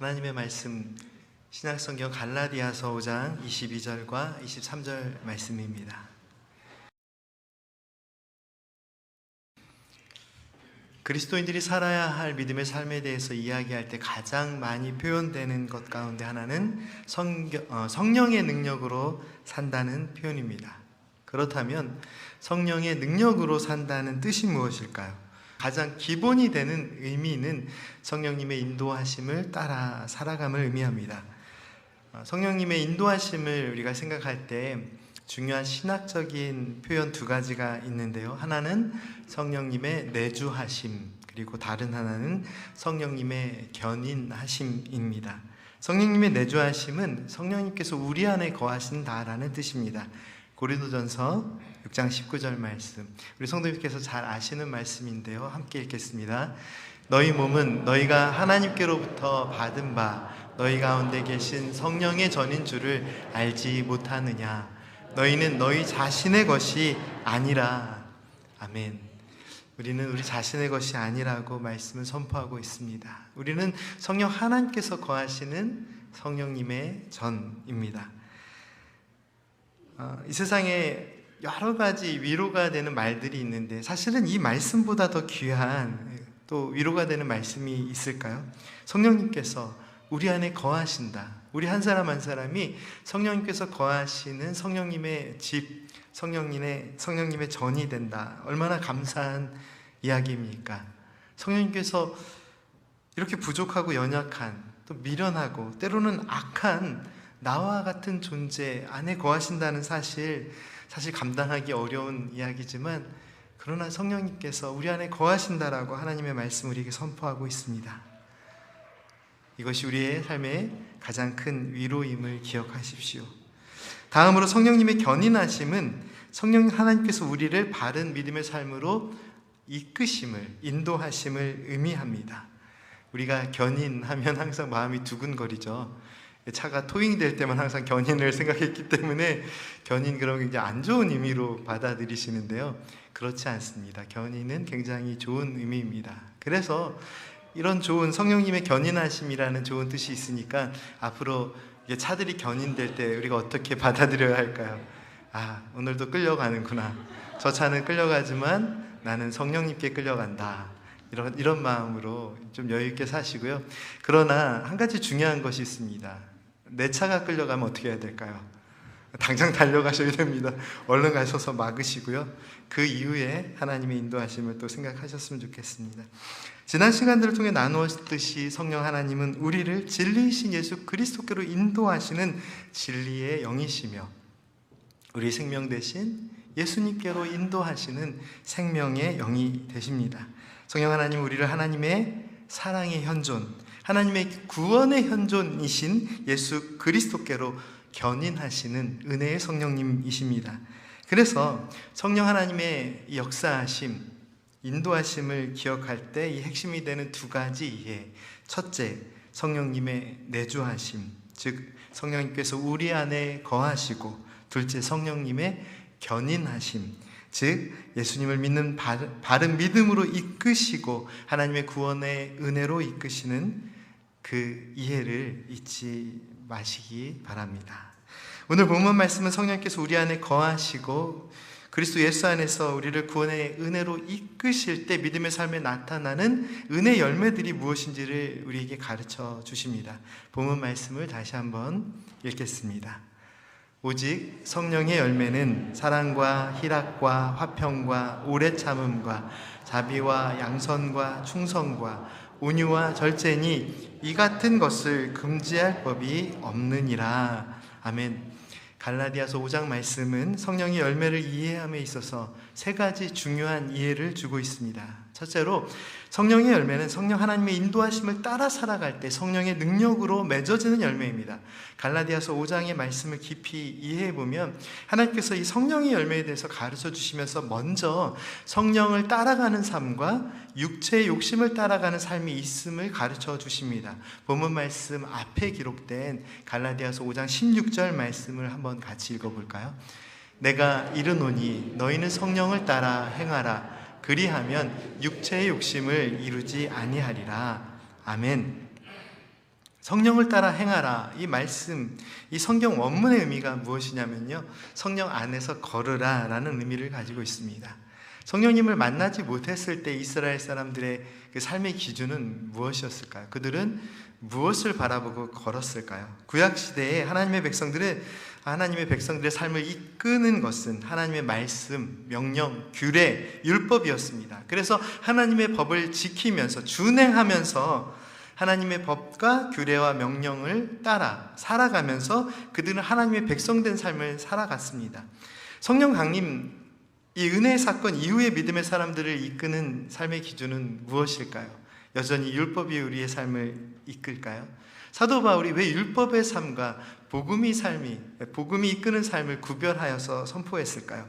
하나님의 말씀 신약성경 갈라디아서 5장 22절과 23절 말씀입니다. 그리스도인들이 살아야 할 믿음의 삶에 대해서 이야기할 때 가장 많이 표현되는 것 가운데 하나는 성령의 능력으로 산다는 표현입니다. 그렇다면 성령의 능력으로 산다는 뜻이 무엇일까요? 가장 기본이 되는 의미는 성령님의 인도하심을 따라 살아감을 의미합니다. 성령님의 인도하심을 우리가 생각할 때 중요한 신학적인 표현 두 가지가 있는데요. 하나는 성령님의 내주하심, 그리고 다른 하나는 성령님의 견인하심입니다. 성령님의 내주하심은 성령님께서 우리 안에 거하신다라는 뜻입니다. 고린도전서 6장 19절 말씀, 우리 성도님께서 잘 아시는 말씀인데요. 함께 읽겠습니다. 너희 몸은 너희가 하나님께로부터 받은 바 너희 가운데 계신 성령의 전인 줄을 알지 못하느냐. 너희는 너희 자신의 것이 아니라. 아멘. 우리는 우리 자신의 것이 아니라고 말씀을 선포하고 있습니다. 우리는 성령 하나님께서 거하시는 성령님의 전입니다. 이 세상에 여러 가지 위로가 되는 말들이 있는데 사실은 이 말씀보다 더 귀한 또 위로가 되는 말씀이 있을까요? 성령님께서 우리 안에 거하신다. 우리 한 사람 한 사람이 성령님께서 거하시는 성령님의 집, 성령님의 전이 된다. 얼마나 감사한 이야기입니까? 성령님께서 이렇게 부족하고 연약한, 또 미련하고 때로는 악한 나와 같은 존재 안에 거하신다는 사실 감당하기 어려운 이야기지만, 그러나 성령님께서 우리 안에 거하신다라고 하나님의 말씀을 우리에게 선포하고 있습니다. 이것이 우리의 삶의 가장 큰 위로임을 기억하십시오. 다음으로 성령님의 견인하심은 성령 하나님께서 우리를 바른 믿음의 삶으로 이끄심을, 인도하심을 의미합니다. 우리가 견인하면 항상 마음이 두근거리죠. 차가 토잉될 때만 항상 견인을 생각했기 때문에 견인 그러면 이제 안 좋은 의미로 받아들이시는데요. 그렇지 않습니다. 견인은 굉장히 좋은 의미입니다. 그래서 이런 좋은 성령님의 견인하심이라는 좋은 뜻이 있으니까 앞으로 차들이 견인될 때 우리가 어떻게 받아들여야 할까요? 오늘도 끌려가는구나. 저 차는 끌려가지만 나는 성령님께 끌려간다. 이런 마음으로 좀 여유 있게 사시고요. 그러나 한 가지 중요한 것이 있습니다. 내 차가 끌려가면 어떻게 해야 될까요? 당장 달려가셔야 됩니다. 얼른 가셔서 막으시고요. 그 이후에 하나님의 인도하심을 또 생각하셨으면 좋겠습니다. 지난 시간들을 통해 나누었듯이 성령 하나님은 우리를 진리이신 예수 그리스도께로 인도하시는 진리의 영이시며 우리 생명 대신 예수님께로 인도하시는 생명의 영이 되십니다. 성령 하나님 우리를 하나님의 사랑의 현존, 하나님의 구원의 현존이신 예수 그리스도께로 견인하시는 은혜의 성령님이십니다. 그래서 성령 하나님의 역사하심, 인도하심을 기억할 때 이 핵심이 되는 두 가지 이해. 첫째, 성령님의 내주하심, 즉 성령님께서 우리 안에 거하시고, 둘째, 성령님의 견인하심, 즉 예수님을 믿는 바른 믿음으로 이끄시고 하나님의 구원의 은혜로 이끄시는 그 이해를 잊지 마시기 바랍니다. 오늘 본문 말씀은 성령께서 우리 안에 거하시고 그리스도 예수 안에서 우리를 구원의 은혜로 이끄실 때 믿음의 삶에 나타나는 은혜 열매들이 무엇인지를 우리에게 가르쳐 주십니다. 본문 말씀을 다시 한번 읽겠습니다. 오직 성령의 열매는 사랑과 희락과 화평과 오래 참음과 자비와 양선과 충성과 온유와 절제니 이 같은 것을 금지할 법이 없느니라. 아멘. 갈라디아서 5장 말씀은 성령의 열매를 이해함에 있어서 세 가지 중요한 이해를 주고 있습니다. 첫째로 성령의 열매는 성령 하나님의 인도하심을 따라 살아갈 때 성령의 능력으로 맺어지는 열매입니다. 갈라디아서 5장의 말씀을 깊이 이해해보면 하나님께서 이 성령의 열매에 대해서 가르쳐 주시면서 먼저 성령을 따라가는 삶과 육체의 욕심을 따라가는 삶이 있음을 가르쳐 주십니다. 본문 말씀 앞에 기록된 갈라디아서 5장 16절 말씀을 한번 같이 읽어볼까요? 내가 이르노니 너희는 성령을 따라 행하라. 그리하면 육체의 욕심을 이루지 아니하리라. 아멘. 성령을 따라 행하라. 이 말씀, 이 성경 원문의 의미가 무엇이냐면요, 성령 안에서 걸으라 라는 의미를 가지고 있습니다. 성령님을 만나지 못했을 때 이스라엘 사람들의 그 삶의 기준은 무엇이었을까요? 그들은 무엇을 바라보고 걸었을까요? 구약시대에 하나님의 백성들의 삶을 이끄는 것은 하나님의 말씀, 명령, 규례, 율법이었습니다. 그래서 하나님의 법을 지키면서 준행하면서 하나님의 법과 규례와 명령을 따라 살아가면서 그들은 하나님의 백성된 삶을 살아갔습니다. 성령 강림, 이 은혜의 사건 이후의 믿음의 사람들을 이끄는 삶의 기준은 무엇일까요? 여전히 율법이 우리의 삶을 이끌까요? 사도 바울이 왜 율법의 삶과 복음이 이끄는 삶을 구별하여서 선포했을까요?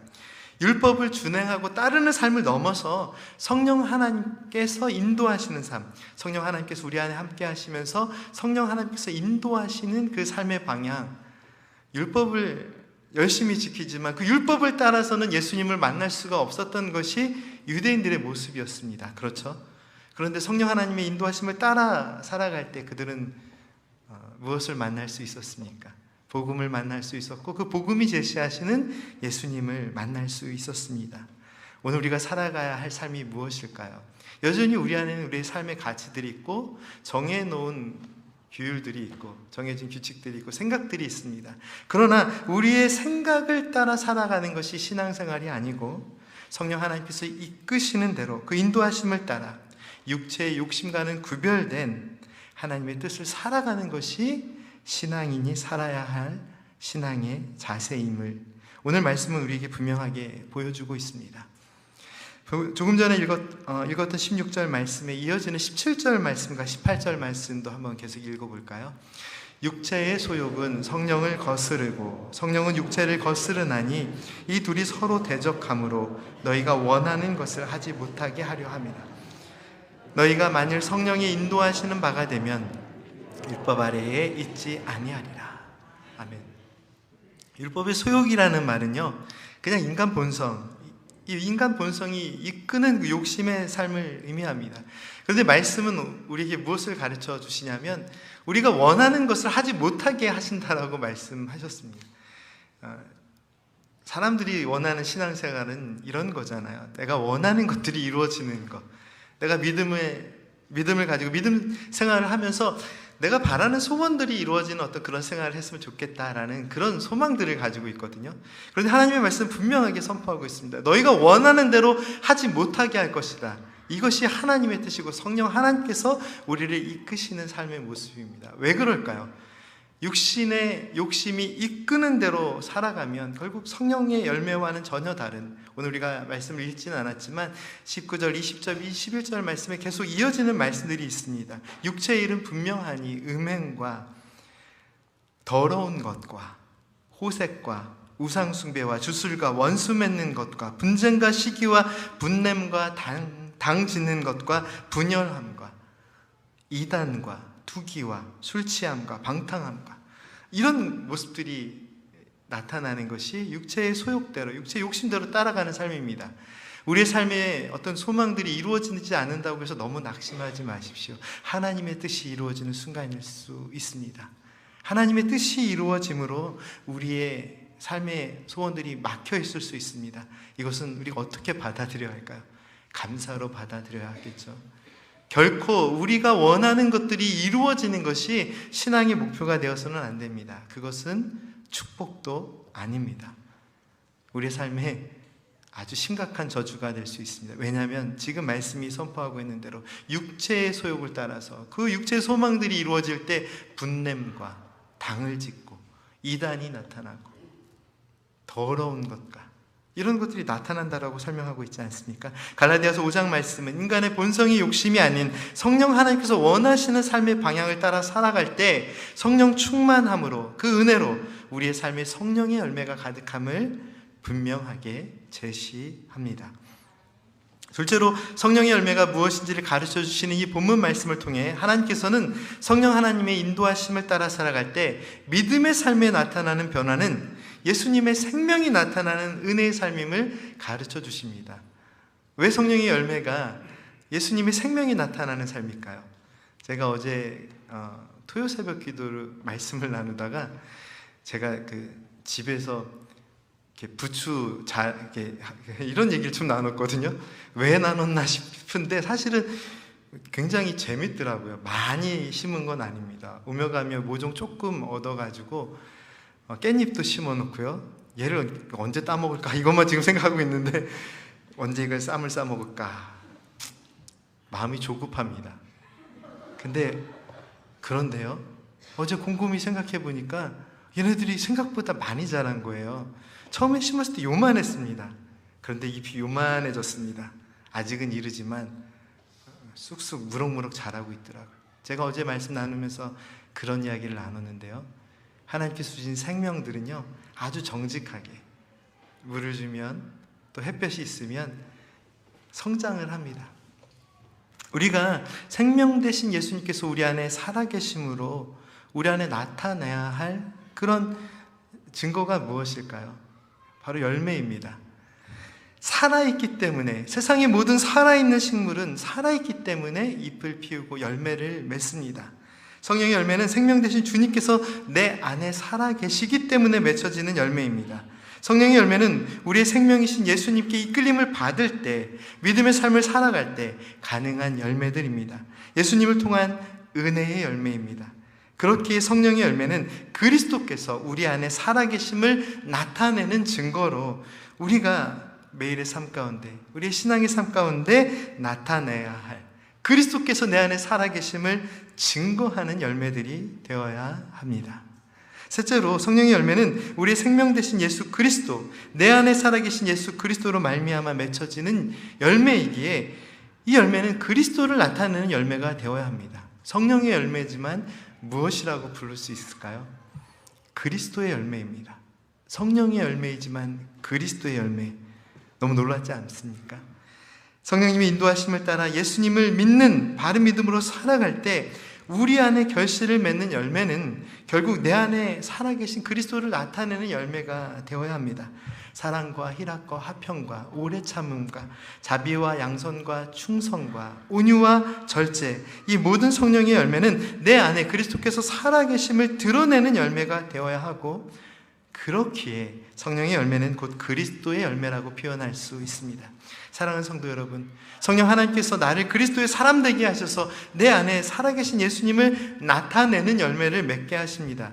율법을 준행하고 따르는 삶을 넘어서 성령 하나님께서 인도하시는 삶, 성령 하나님께서 우리 안에 함께 하시면서 성령 하나님께서 인도하시는 그 삶의 방향, 율법을 열심히 지키지만 그 율법을 따라서는 예수님을 만날 수가 없었던 것이 유대인들의 모습이었습니다. 그렇죠? 그런데 성령 하나님의 인도하심을 따라 살아갈 때 그들은 무엇을 만날 수 있었습니까? 복음을 만날 수 있었고 그 복음이 제시하시는 예수님을 만날 수 있었습니다. 오늘 우리가 살아가야 할 삶이 무엇일까요? 여전히 우리 안에는 우리의 삶의 가치들이 있고 정해놓은 규율들이 있고 정해진 규칙들이 있고 생각들이 있습니다. 그러나 우리의 생각을 따라 살아가는 것이 신앙생활이 아니고 성령 하나님께서 이끄시는 대로 그 인도하심을 따라 육체의 욕심과는 구별된 하나님의 뜻을 살아가는 것이 신앙인이 살아야 할 신앙의 자세임을 오늘 말씀은 우리에게 분명하게 보여주고 있습니다. 조금 전에 읽었던 16절 말씀에 이어지는 17절 말씀과 18절 말씀도 한번 계속 읽어볼까요? 육체의 소욕은 성령을 거스르고 성령은 육체를 거스르나니 이 둘이 서로 대적함으로 너희가 원하는 것을 하지 못하게 하려 함이라. 너희가 만일 성령이 인도하시는 바가 되면 율법 아래에 있지 아니하리라. 아멘. 율법의 소욕이라는 말은요, 그냥 인간 본성, 이 인간 본성이 이끄는 그 욕심의 삶을 의미합니다. 그런데 말씀은 우리에게 무엇을 가르쳐 주시냐면 우리가 원하는 것을 하지 못하게 하신다라고 말씀하셨습니다. 사람들이 원하는 신앙생활은 이런 거잖아요. 내가 원하는 것들이 이루어지는 것, 내가 믿음을 가지고 믿음 생활을 하면서 내가 바라는 소원들이 이루어지는 어떤 그런 생활을 했으면 좋겠다라는 그런 소망들을 가지고 있거든요. 그런데 하나님의 말씀은 분명하게 선포하고 있습니다. 너희가 원하는 대로 하지 못하게 할 것이다. 이것이 하나님의 뜻이고 성령 하나님께서 우리를 이끄시는 삶의 모습입니다. 왜 그럴까요? 육신의 욕심이 이끄는 대로 살아가면 결국 성령의 열매와는 전혀 다른, 오늘 우리가 말씀을 읽지는 않았지만 19절, 20절, 21절 말씀에 계속 이어지는 말씀들이 있습니다. 육체의 일은 분명하니 음행과 더러운 것과 호색과 우상숭배와 주술과 원수 맺는 것과 분쟁과 시기와 분냄과 당 짓는 것과 분열함과 이단과 투기와 술 취함과 방탕함과 이런 모습들이 나타나는 것이 육체의 소욕대로, 육체의 욕심대로 따라가는 삶입니다. 우리의 삶에 어떤 소망들이 이루어지지 않는다고 해서 너무 낙심하지 마십시오. 하나님의 뜻이 이루어지는 순간일 수 있습니다. 하나님의 뜻이 이루어짐으로 우리의 삶의 소원들이 막혀 있을 수 있습니다. 이것은 우리가 어떻게 받아들여야 할까요? 감사로 받아들여야 하겠죠. 결코 우리가 원하는 것들이 이루어지는 것이 신앙의 목표가 되어서는 안 됩니다. 그것은 축복도 아닙니다. 우리의 삶에 아주 심각한 저주가 될 수 있습니다. 왜냐하면 지금 말씀이 선포하고 있는 대로 육체의 소욕을 따라서 그 육체의 소망들이 이루어질 때 분냄과 당을 짓고 이단이 나타나고 더러운 것과 이런 것들이 나타난다라고 설명하고 있지 않습니까? 갈라디아서 5장 말씀은 인간의 본성이 욕심이 아닌 성령 하나님께서 원하시는 삶의 방향을 따라 살아갈 때 성령 충만함으로 그 은혜로 우리의 삶에 성령의 열매가 가득함을 분명하게 제시합니다. 둘째로 성령의 열매가 무엇인지를 가르쳐 주시는 이 본문 말씀을 통해 하나님께서는 성령 하나님의 인도하심을 따라 살아갈 때 믿음의 삶에 나타나는 변화는 예수님의 생명이 나타나는 은혜의 삶임을 가르쳐 주십니다. 왜 성령의 열매가 예수님의 생명이 나타나는 삶일까요? 제가 어제 토요 새벽 기도를 말씀을 나누다가 제가 그 집에서 이렇게 부추 이렇게 이런 얘기를 좀 나눴거든요. 왜 나눴나 싶은데 사실은 굉장히 재밌더라고요. 많이 심은 건 아닙니다. 오며 가며 모종 조금 얻어가지고 깻잎도 심어놓고요. 얘를 언제 따먹을까 이것만 지금 생각하고 있는데 언제 이걸 쌈을 싸먹을까 마음이 조급합니다. 근데 그런데요, 어제 곰곰이 생각해 보니까 얘네들이 생각보다 많이 자란 거예요. 처음에 심었을 때 요만했습니다. 그런데 잎이 요만해졌습니다. 아직은 이르지만 쑥쑥 무럭무럭 자라고 있더라고요. 제가 어제 말씀 나누면서 그런 이야기를 나눴는데요, 하나님께서 주신 생명들은요 아주 정직하게 물을 주면 또 햇볕이 있으면 성장을 합니다. 우리가 생명 되신 예수님께서 우리 안에 살아계심으로 우리 안에 나타내야 할 그런 증거가 무엇일까요? 바로 열매입니다. 살아있기 때문에, 세상의 모든 살아있는 식물은 살아있기 때문에 잎을 피우고 열매를 맺습니다. 성령의 열매는 생명 되신 주님께서 내 안에 살아계시기 때문에 맺혀지는 열매입니다. 성령의 열매는 우리의 생명이신 예수님께 이끌림을 받을 때, 믿음의 삶을 살아갈 때 가능한 열매들입니다. 예수님을 통한 은혜의 열매입니다. 그렇기에 성령의 열매는 그리스도께서 우리 안에 살아계심을 나타내는 증거로 우리가 매일의 삶 가운데, 우리의 신앙의 삶 가운데 나타내야 할, 그리스도께서 내 안에 살아계심을 증거하는 열매들이 되어야 합니다. 셋째로, 성령의 열매는 우리의 생명 되신 예수 그리스도, 내 안에 살아계신 예수 그리스도로 말미암아 맺혀지는 열매이기에 이 열매는 그리스도를 나타내는 열매가 되어야 합니다. 성령의 열매지만 무엇이라고 부를 수 있을까요? 그리스도의 열매입니다. 성령의 열매이지만 그리스도의 열매. 너무 놀랍지 않습니까? 성령님의 인도하심을 따라 예수님을 믿는 바른 믿음으로 살아갈 때 우리 안에 결실을 맺는 열매는 결국 내 안에 살아계신 그리스도를 나타내는 열매가 되어야 합니다. 사랑과 희락과 화평과 오래 참음과 자비와 양선과 충성과 온유와 절제, 이 모든 성령의 열매는 내 안에 그리스도께서 살아계심을 드러내는 열매가 되어야 하고, 그렇기에 성령의 열매는 곧 그리스도의 열매라고 표현할 수 있습니다. 사랑하는 성도 여러분, 성령 하나님께서 나를 그리스도의 사람 되게 하셔서 내 안에 살아계신 예수님을 나타내는 열매를 맺게 하십니다.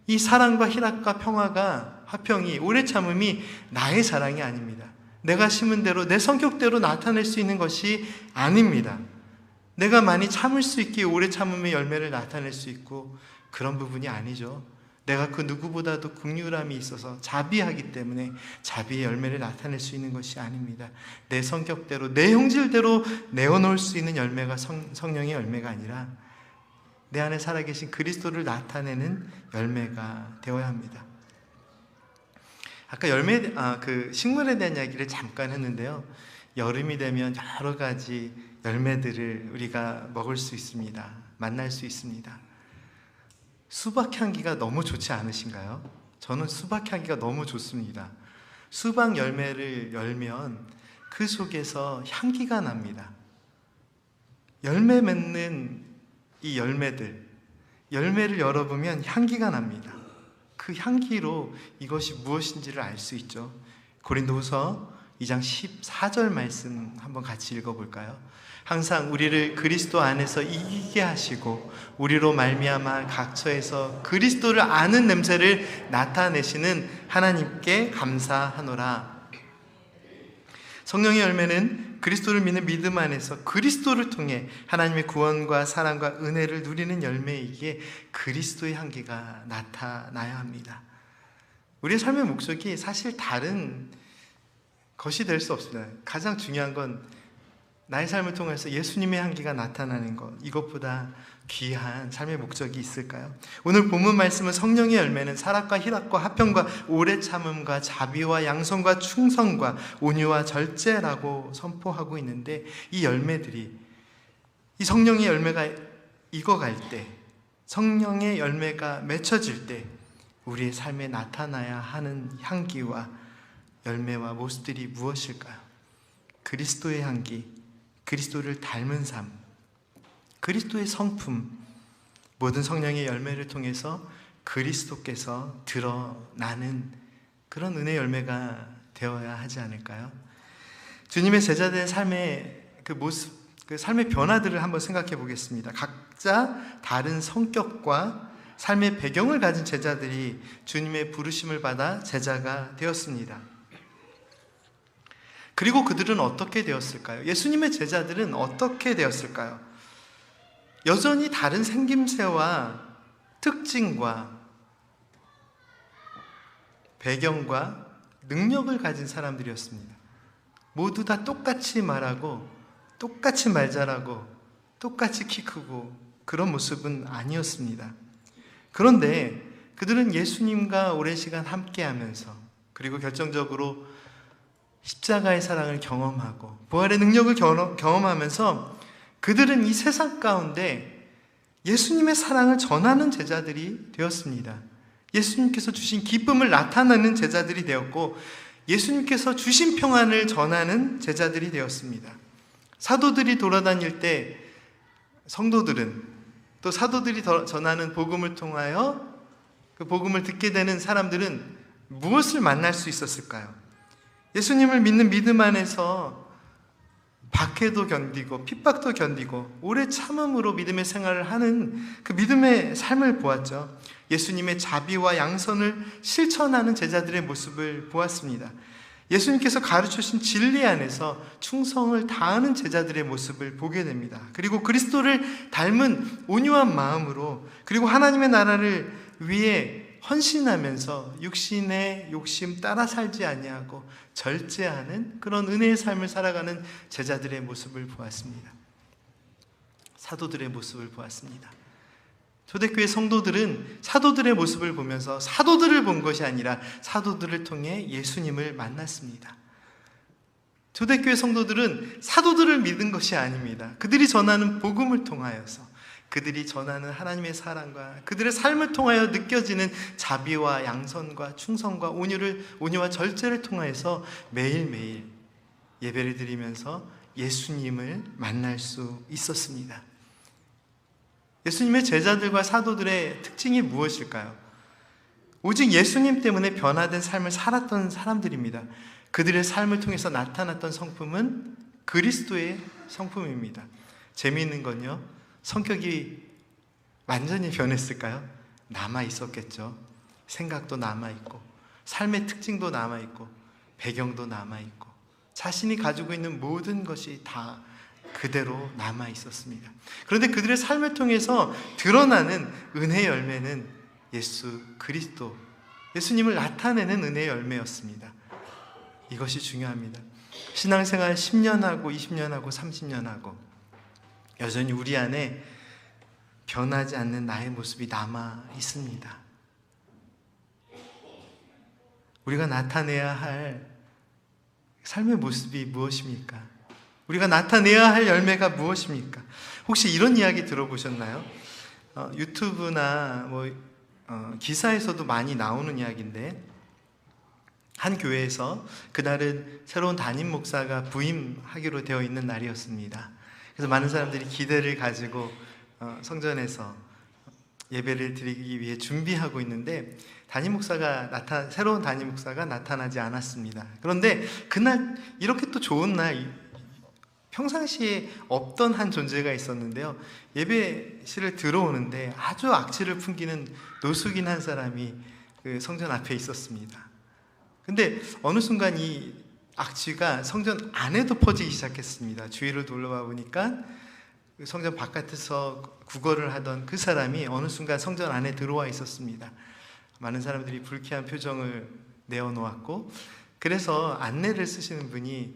이 사랑과 희락과 평화가, 화평이, 오래 참음이 나의 자랑이 아닙니다. 내가 심은 대로 내 성격대로 나타낼 수 있는 것이 아닙니다. 내가 많이 참을 수 있기에 오래 참음의 열매를 나타낼 수 있고, 그런 부분이 아니죠. 내가 그 누구보다도 긍휼함이 있어서 자비하기 때문에 자비의 열매를 나타낼 수 있는 것이 아닙니다. 내 성격대로, 내 형질대로 내어놓을 수 있는 열매가 성령의 열매가 아니라 내 안에 살아계신 그리스도를 나타내는 열매가 되어야 합니다. 아까 식물에 대한 이야기를 잠깐 했는데요, 여름이 되면 여러 가지 열매들을 우리가 먹을 수 있습니다. 만날 수 있습니다. 수박 향기가 너무 좋지 않으신가요? 저는 수박 향기가 너무 좋습니다. 수박 열매를 열면 그 속에서 향기가 납니다. 열매 맺는 이 열매를 열어보면 향기가 납니다. 그 향기로 이것이 무엇인지를 알 수 있죠. 고린도후서 2장 14절 말씀 한번 같이 읽어볼까요? 항상 우리를 그리스도 안에서 이기게 하시고 우리로 말미암아 각처에서 그리스도를 아는 냄새를 나타내시는 하나님께 감사하노라. 성령의 열매는 그리스도를 믿는 믿음 안에서 그리스도를 통해 하나님의 구원과 사랑과 은혜를 누리는 열매이기에 그리스도의 향기가 나타나야 합니다. 우리의 삶의 목적이 사실 다른 것이 될 수 없습니다. 가장 중요한 건 나의 삶을 통해서 예수님의 향기가 나타나는 것, 이것보다 귀한 삶의 목적이 있을까요? 오늘 본문 말씀은 성령의 열매는 사랑과 희락과 화평과 오래 참음과 자비와 양선과 충성과 온유와 절제라고 선포하고 있는데, 이 열매들이, 이 성령의 열매가 익어갈 때, 성령의 열매가 맺혀질 때 우리의 삶에 나타나야 하는 향기와 열매와 모습들이 무엇일까요? 그리스도의 향기, 그리스도를 닮은 삶, 그리스도의 성품, 모든 성령의 열매를 통해서 그리스도께서 드러나는 그런 은혜 열매가 되어야 하지 않을까요? 주님의 제자들의 삶의 그 모습, 그 삶의 변화들을 한번 생각해 보겠습니다. 각자 다른 성격과 삶의 배경을 가진 제자들이 주님의 부르심을 받아 제자가 되었습니다. 그리고 그들은 어떻게 되었을까요? 예수님의 제자들은 어떻게 되었을까요? 여전히 다른 생김새와 특징과 배경과 능력을 가진 사람들이었습니다. 모두 다 똑같이 말하고 똑같이 말 잘하고 똑같이 키 크고 그런 모습은 아니었습니다. 그런데 그들은 예수님과 오랜 시간 함께하면서 그리고 결정적으로 십자가의 사랑을 경험하고 부활의 능력을 경험하면서 그들은 이 세상 가운데 예수님의 사랑을 전하는 제자들이 되었습니다. 예수님께서 주신 기쁨을 나타내는 제자들이 되었고 예수님께서 주신 평안을 전하는 제자들이 되었습니다. 사도들이 돌아다닐 때 성도들은 또 사도들이 전하는 복음을 통하여 그 복음을 듣게 되는 사람들은 무엇을 만날 수 있었을까요? 예수님을 믿는 믿음 안에서 박해도 견디고 핍박도 견디고 오래 참음으로 믿음의 생활을 하는 그 믿음의 삶을 보았죠. 예수님의 자비와 양선을 실천하는 제자들의 모습을 보았습니다. 예수님께서 가르쳐주신 진리 안에서 충성을 다하는 제자들의 모습을 보게 됩니다. 그리고 그리스도를 닮은 온유한 마음으로 그리고 하나님의 나라를 위해 헌신하면서 육신의 욕심 따라 살지 아니하고 절제하는 그런 은혜의 삶을 살아가는 제자들의 모습을 보았습니다. 사도들의 모습을 보았습니다. 초대교회 성도들은 사도들의 모습을 보면서 사도들을 본 것이 아니라 사도들을 통해 예수님을 만났습니다. 초대교회 성도들은 사도들을 믿은 것이 아닙니다. 그들이 전하는 복음을 통하여서 그들이 전하는 하나님의 사랑과 그들의 삶을 통하여 느껴지는 자비와 양선과 충성과 온유와 절제를 통하여서 매일매일 예배를 드리면서 예수님을 만날 수 있었습니다. 예수님의 제자들과 사도들의 특징이 무엇일까요? 오직 예수님 때문에 변화된 삶을 살았던 사람들입니다. 그들의 삶을 통해서 나타났던 성품은 그리스도의 성품입니다. 재미있는 건요, 성격이 완전히 변했을까요? 남아있었겠죠. 생각도 남아있고 삶의 특징도 남아있고 배경도 남아있고 자신이 가지고 있는 모든 것이 다 그대로 남아있었습니다. 그런데 그들의 삶을 통해서 드러나는 은혜의 열매는 예수 그리스도, 예수님을 나타내는 은혜의 열매였습니다. 이것이 중요합니다. 신앙생활 10년 하고 20년 하고 30년 하고 여전히 우리 안에 변하지 않는 나의 모습이 남아 있습니다. 우리가 나타내야 할 삶의 모습이 무엇입니까? 우리가 나타내야 할 열매가 무엇입니까? 혹시 이런 이야기 들어보셨나요? 유튜브나 기사에서도 많이 나오는 이야기인데 한 교회에서 그날은 새로운 담임 목사가 부임하기로 되어 있는 날이었습니다. 그래서 많은 사람들이 기대를 가지고 성전에서 예배를 드리기 위해 준비하고 있는데 새로운 담임 목사가 나타나지 않았습니다. 그런데 그날 이렇게 또 좋은 날 평상시에 없던 한 존재가 있었는데요. 예배실을 들어오는데 아주 악취를 풍기는 노숙인 한 사람이 그 성전 앞에 있었습니다. 근데 어느 순간 이 악취가 성전 안에도 퍼지기 시작했습니다. 주위를 둘러봐 보니까 성전 바깥에서 구걸을 하던 그 사람이 어느 순간 성전 안에 들어와 있었습니다. 많은 사람들이 불쾌한 표정을 내어놓았고 그래서 안내를 쓰시는 분이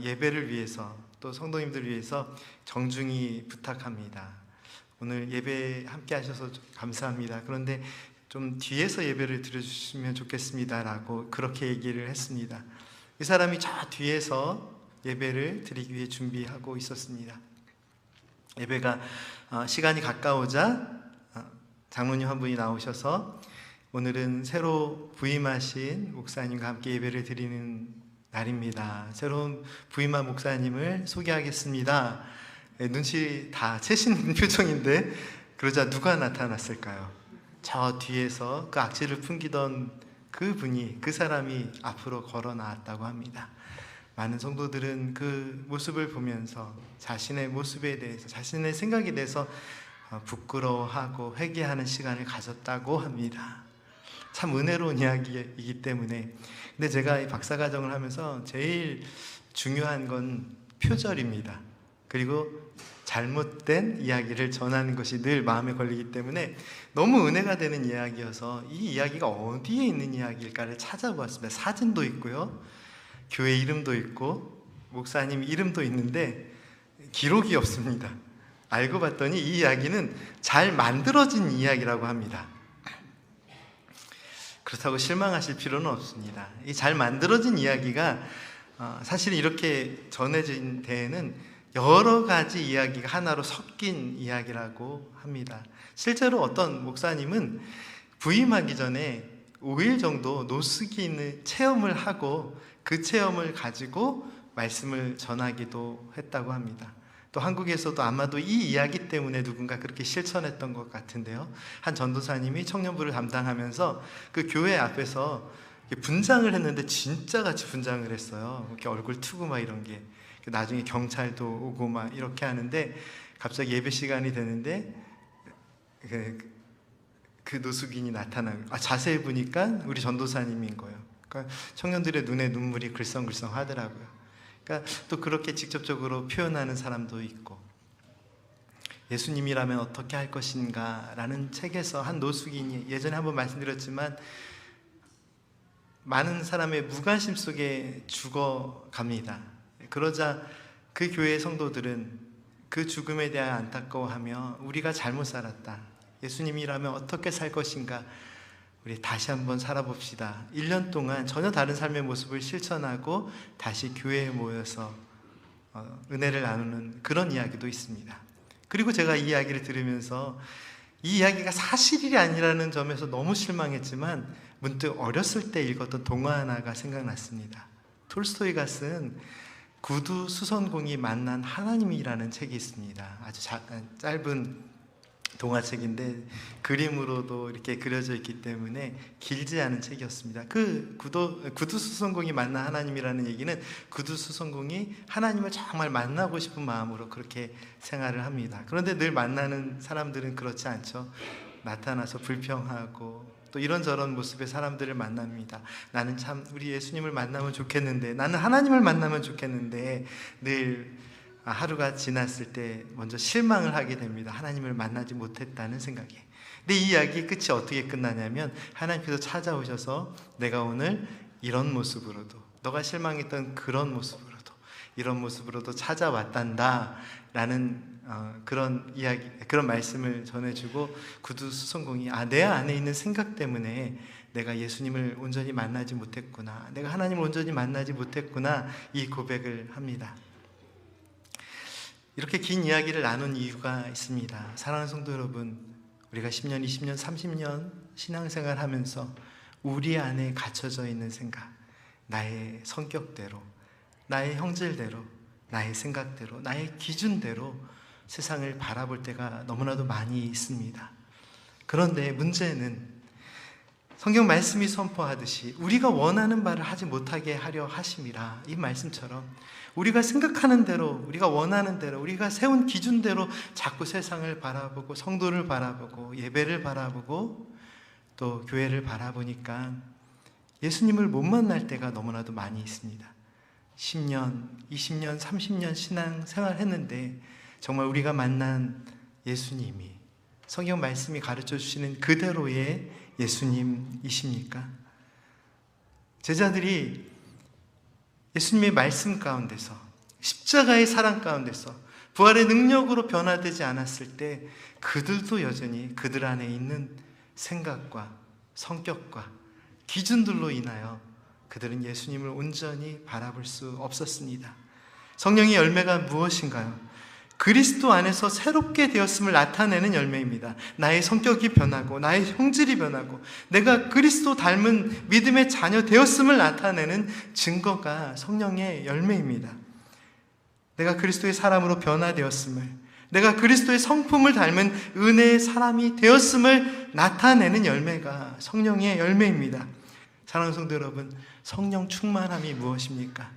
예배를 위해서 또 성도님들을 위해서 정중히 부탁합니다. 오늘 예배 함께 하셔서 감사합니다. 그런데 좀 뒤에서 예배를 드려주시면 좋겠습니다 라고 그렇게 얘기를 했습니다. 이 사람이 저 뒤에서 예배를 드리기 위해 준비하고 있었습니다. 예배가 시간이 가까우자 장로님 한 분이 나오셔서 오늘은 새로 부임하신 목사님과 함께 예배를 드리는 날입니다. 새로운 부임한 목사님을 소개하겠습니다. 눈치 다 채시는 표정인데 그러자 누가 나타났을까요? 저 뒤에서 그 악취를 풍기던 그 사람이 앞으로 걸어 나왔다고 합니다. 많은 성도들은 그 모습을 보면서 자신의 모습에 대해서, 자신의 생각에 대해서 부끄러워하고 회개하는 시간을 가졌다고 합니다. 참 은혜로운 이야기이기 때문에. 근데 제가 이 박사과정을 하면서 제일 중요한 건 표절입니다. 그리고 잘못된 이야기를 전하는 것이 늘 마음에 걸리기 때문에 너무 은혜가 되는 이야기여서 이 이야기가 어디에 있는 이야기일까를 찾아보았습니다. 사진도 있고요, 교회 이름도 있고 목사님 이름도 있는데 기록이 없습니다. 알고 봤더니 이 이야기는 잘 만들어진 이야기라고 합니다. 그렇다고 실망하실 필요는 없습니다. 이 잘 만들어진 이야기가 사실 이렇게 전해진 데에는 여러 가지 이야기가 하나로 섞인 이야기라고 합니다. 실제로 어떤 목사님은 부임하기 전에 5일 정도 노숙이 있는 체험을 하고 그 체험을 가지고 말씀을 전하기도 했다고 합니다. 또 한국에서도 아마도 이 이야기 때문에 누군가 그렇게 실천했던 것 같은데요. 한 전도사님이 청년부를 담당하면서 그 교회 앞에서 분장을 했는데 진짜 같이 분장을 했어요. 이렇게 얼굴 트고 막 이런 게. 나중에 경찰도 오고 막 이렇게 하는데 갑자기 예배 시간이 되는데 그 노숙인이 나타나고 자세히 보니까 우리 전도사님인 거예요. 그러니까 청년들의 눈에 눈물이 글썽글썽 하더라고요. 그러니까 또 그렇게 직접적으로 표현하는 사람도 있고, 예수님이라면 어떻게 할 것인가 라는 책에서 한 노숙인이, 예전에 한번 말씀드렸지만 많은 사람의 무관심 속에 죽어갑니다. 그러자 그 교회의 성도들은 그 죽음에 대해 안타까워하며 우리가 잘못 살았다, 예수님이라면 어떻게 살 것인가, 우리 다시 한번 살아봅시다. 1년 동안 전혀 다른 삶의 모습을 실천하고 다시 교회에 모여서 은혜를 나누는 그런 이야기도 있습니다. 그리고 제가 이 이야기를 들으면서 이 이야기가 사실이 아니라는 점에서 너무 실망했지만 문득 어렸을 때 읽었던 동화 하나가 생각났습니다. 톨스토이가 쓴 구두 수선공이 만난 하나님이라는 책이 있습니다. 아주 짧은 동화책인데 그림으로도 이렇게 그려져 있기 때문에 길지 않은 책이었습니다. 그 구두 수선공이 만난 하나님이라는 얘기는 구두 수선공이 하나님을 정말 만나고 싶은 마음으로 그렇게 생활을 합니다. 그런데 늘 만나는 사람들은 그렇지 않죠. 나타나서 불평하고 또 이런저런 모습의 사람들을 만납니다. 나는 참 우리 예수님을 만나면 좋겠는데, 나는 하나님을 만나면 좋겠는데, 늘 하루가 지났을 때 먼저 실망을 하게 됩니다. 하나님을 만나지 못했다는 생각에. 근데 이 이야기의 끝이 어떻게 끝나냐면 하나님께서 찾아오셔서 내가 오늘 이런 모습으로도, 너가 실망했던 그런 모습으로도, 이런 모습으로도 찾아왔단다 라는 그런 이야기, 그런 말씀을 전해주고 구두 수선공이 내 안에 있는 생각 때문에 내가 예수님을 온전히 만나지 못했구나, 내가 하나님을 온전히 만나지 못했구나, 이 고백을 합니다. 이렇게 긴 이야기를 나눈 이유가 있습니다. 사랑하는 성도 여러분, 우리가 10년, 20년, 30년 신앙생활 하면서 우리 안에 갇혀져 있는 생각, 나의 성격대로, 나의 형질대로, 나의 생각대로, 나의 기준대로 세상을 바라볼 때가 너무나도 많이 있습니다. 그런데 문제는 성경 말씀이 선포하듯이 우리가 원하는 바를 하지 못하게 하려 하심이라, 이 말씀처럼 우리가 생각하는 대로, 우리가 원하는 대로, 우리가 세운 기준대로 자꾸 세상을 바라보고 성도를 바라보고 예배를 바라보고 또 교회를 바라보니까 예수님을 못 만날 때가 너무나도 많이 있습니다. 10년, 20년, 30년 신앙생활 했는데 정말 우리가 만난 예수님이 성경 말씀이 가르쳐 주시는 그대로의 예수님이십니까? 제자들이 예수님의 말씀 가운데서, 십자가의 사랑 가운데서 부활의 능력으로 변화되지 않았을 때 그들도 여전히 그들 안에 있는 생각과 성격과 기준들로 인하여 그들은 예수님을 온전히 바라볼 수 없었습니다. 성령의 열매가 무엇인가요? 그리스도 안에서 새롭게 되었음을 나타내는 열매입니다. 나의 성격이 변하고 나의 형질이 변하고 내가 그리스도 닮은 믿음의 자녀 되었음을 나타내는 증거가 성령의 열매입니다. 내가 그리스도의 사람으로 변화되었음을, 내가 그리스도의 성품을 닮은 은혜의 사람이 되었음을 나타내는 열매가 성령의 열매입니다. 사랑하는 성도 여러분, 성령 충만함이 무엇입니까?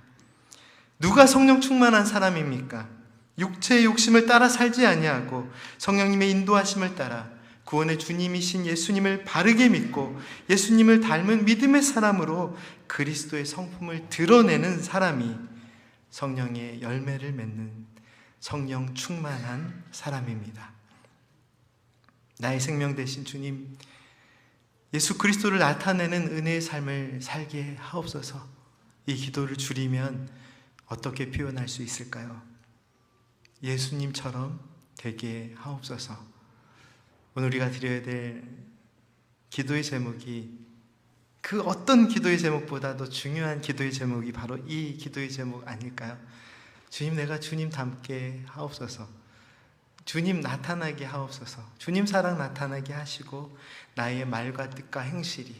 누가 성령 충만한 사람입니까? 육체의 욕심을 따라 살지 아니하고 성령님의 인도하심을 따라 구원의 주님이신 예수님을 바르게 믿고 예수님을 닮은 믿음의 사람으로 그리스도의 성품을 드러내는 사람이 성령의 열매를 맺는 성령 충만한 사람입니다. 나의 생명 되신 주님, 예수 그리스도를 나타내는 은혜의 삶을 살게 하옵소서. 이 기도를 줄이면 어떻게 표현할 수 있을까요? 예수님처럼 되게 하옵소서. 오늘 우리가 드려야 될 기도의 제목이 그 어떤 기도의 제목보다도 중요한 기도의 제목이 바로 이 기도의 제목 아닐까요? 주님, 내가 주님 닮게 하옵소서. 주님 나타나게 하옵소서. 주님 사랑 나타나게 하시고 나의 말과 뜻과 행실이,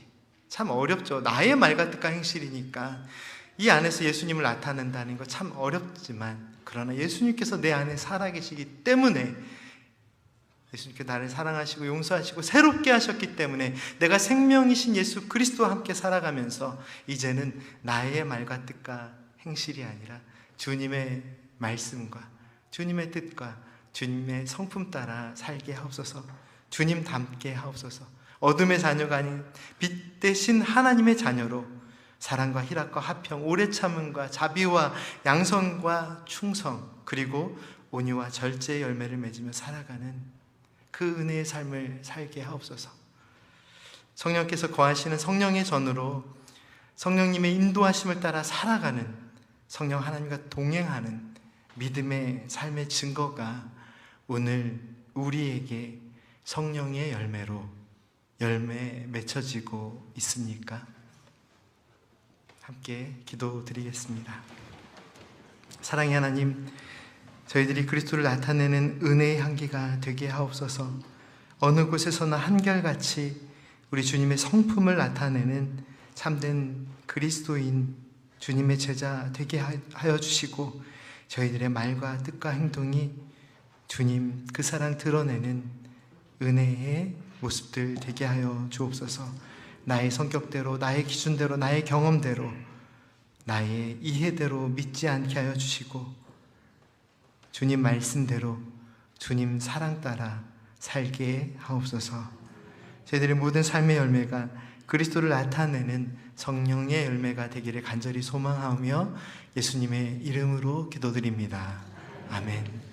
참 어렵죠. 나의 말과 뜻과 행실이니까 이 안에서 예수님을 나타낸다는 거 참 어렵지만, 그러나 예수님께서 내 안에 살아계시기 때문에, 예수님께서 나를 사랑하시고 용서하시고 새롭게 하셨기 때문에 내가 생명이신 예수 그리스도와 함께 살아가면서 이제는 나의 말과 뜻과 행실이 아니라 주님의 말씀과 주님의 뜻과 주님의 성품 따라 살게 하옵소서. 주님 닮게 하옵소서. 어둠의 자녀가 아닌 빛 대신 하나님의 자녀로 사랑과 희락과 화평, 오래 참음과 자비와 양선과 충성, 그리고 온유와 절제의 열매를 맺으며 살아가는 그 은혜의 삶을 살게 하옵소서. 성령께서 거하시는 성령의 전으로 성령님의 인도하심을 따라 살아가는, 성령 하나님과 동행하는 믿음의 삶의 증거가 오늘 우리에게 성령의 열매로 열매 맺혀지고 있습니까? 함께 기도드리겠습니다. 사랑의 하나님, 저희들이 그리스도를 나타내는 은혜의 향기가 되게 하옵소서. 어느 곳에서나 한결같이 우리 주님의 성품을 나타내는 참된 그리스도인 주님의 제자 되게 하여 주시고, 저희들의 말과 뜻과 행동이 주님 그 사랑 드러내는 은혜의 모습들 되게 하여 주옵소서. 나의 성격대로, 나의 기준대로, 나의 경험대로, 나의 이해대로 믿지 않게 하여 주시고, 주님 말씀대로 주님 사랑 따라 살게 하옵소서. 저희들의 모든 삶의 열매가 그리스도를 나타내는 성령의 열매가 되기를 간절히 소망하며 예수님의 이름으로 기도드립니다. 아멘.